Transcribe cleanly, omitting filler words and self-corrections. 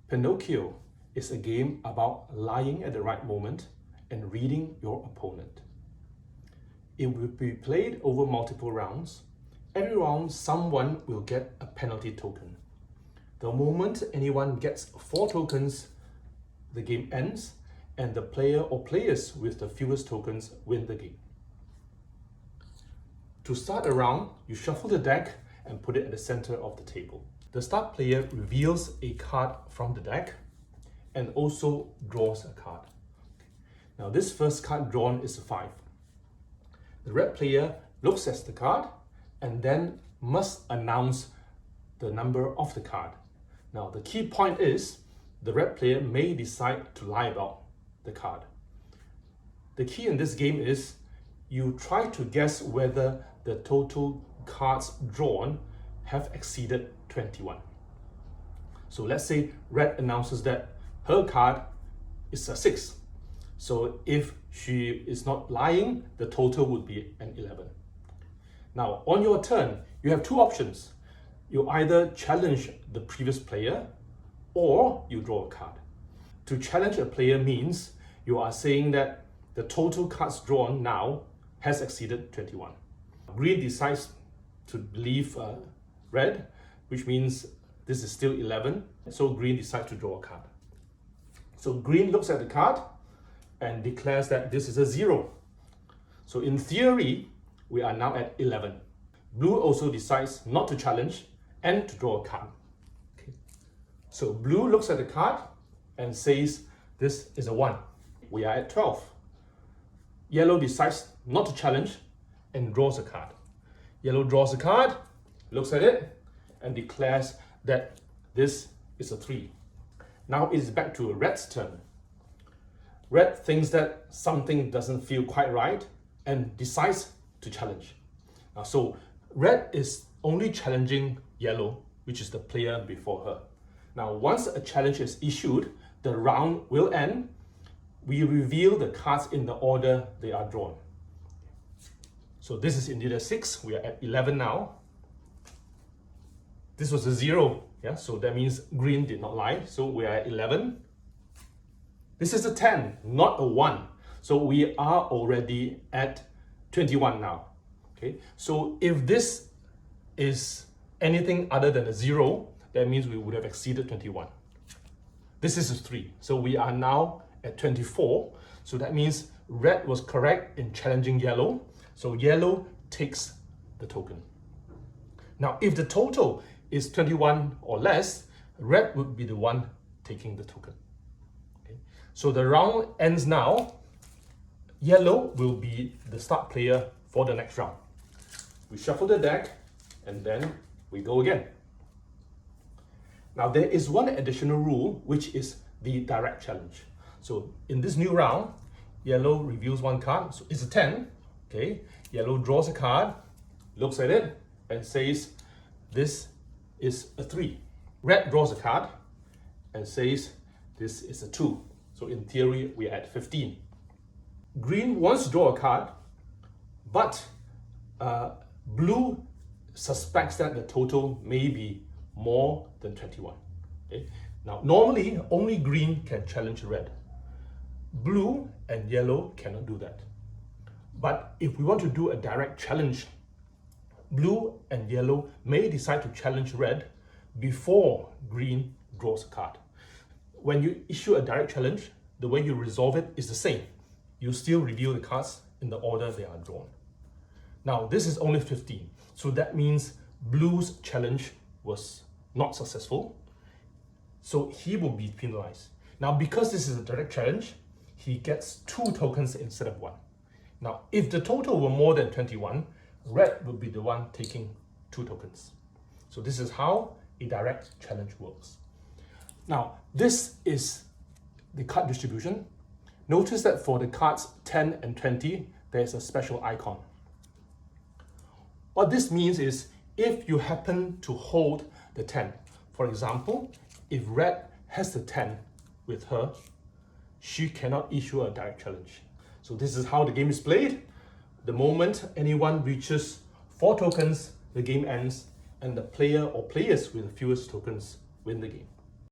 Pinocchio is a game about lying at the right moment and reading your opponent. It will be played over multiple rounds. Every round, someone will get a penalty token. The moment anyone gets 4 tokens, the game ends, and the player or players with the fewest tokens win the game. To start a round, you shuffle the deck and put it at the center of the table. The start player reveals a card from the deck and also draws a card. Now this first card drawn is a 5. The red player looks at the card and then must announce the number of the card. Now the key point is the red player may decide to lie about the card. The key in this game is you try to guess whether the total cards drawn have exceeded 21. So let's say red announces that her card is a 6. So if she is not lying, the total would be an 11. Now on your turn, you have 2 options. You either challenge the previous player or you draw a card. To challenge a player means you are saying that the total cards drawn now has exceeded 21. Green decides to believe red, which means this is still 11. So green decides to draw a card. So green looks at the card and declares that this is a 0. So in theory, we are now at 11. Blue also decides not to challenge and to draw a card. Okay. So blue looks at the card and says this is a 1. We are at 12. Yellow decides not to challenge and draws a card. Yellow draws a card, looks at it, and declares that this is a 3. Now it is back to red's turn. Red thinks that something doesn't feel quite right and decides to challenge. Now, so red is only challenging yellow, which is the player before her. Now, once a challenge is issued, the round will end. We reveal the cards in the order they are drawn. So this is indeed a 6. We are at 11 now. This was a 0. Yeah, so that means green did not lie. So we are at 11. This is a 10, not a 1. So we are already at 21 now. Okay, so if this is anything other than a 0, that means we would have exceeded 21. This is a 3. So we are now at 24. So that means red was correct in challenging yellow. So yellow takes the token. Now, if the total is 21 or less, red would be the one taking the token. Okay. So the round ends now. Yellow will be the start player for the next round. We shuffle the deck and then we go again. Now there is one additional rule, which is the direct challenge. So in this new round, yellow reveals 1 card. So it's a 10. Okay. Yellow draws a card, looks at it and says this is a 3. Red draws a card and says this is a 2. So in theory, we're at 15. Green wants to draw a card, but blue suspects that the total may be more than 21. Okay? Now, normally, only green can challenge red. Blue and yellow cannot do that. But if we want to do a direct challenge, blue and yellow may decide to challenge red before green draws a card. When you issue a direct challenge, the way you resolve it is the same. You still reveal the cards in the order they are drawn. Now, this is only 15. So that means blue's challenge was not successful. So he will be penalized. Now, because this is a direct challenge, he gets 2 tokens instead of 1. Now, if the total were more than 21, red would be the one taking 2 tokens. So this is how a direct challenge works. Now, this is the card distribution. Notice that for the cards 10 and 20, there's a special icon. What this means is if you happen to hold the 10, for example, if red has the 10 with her, she cannot issue a direct challenge. So this is how the game is played. The moment anyone reaches 4 tokens, the game ends, and the player or players with the fewest tokens win the game.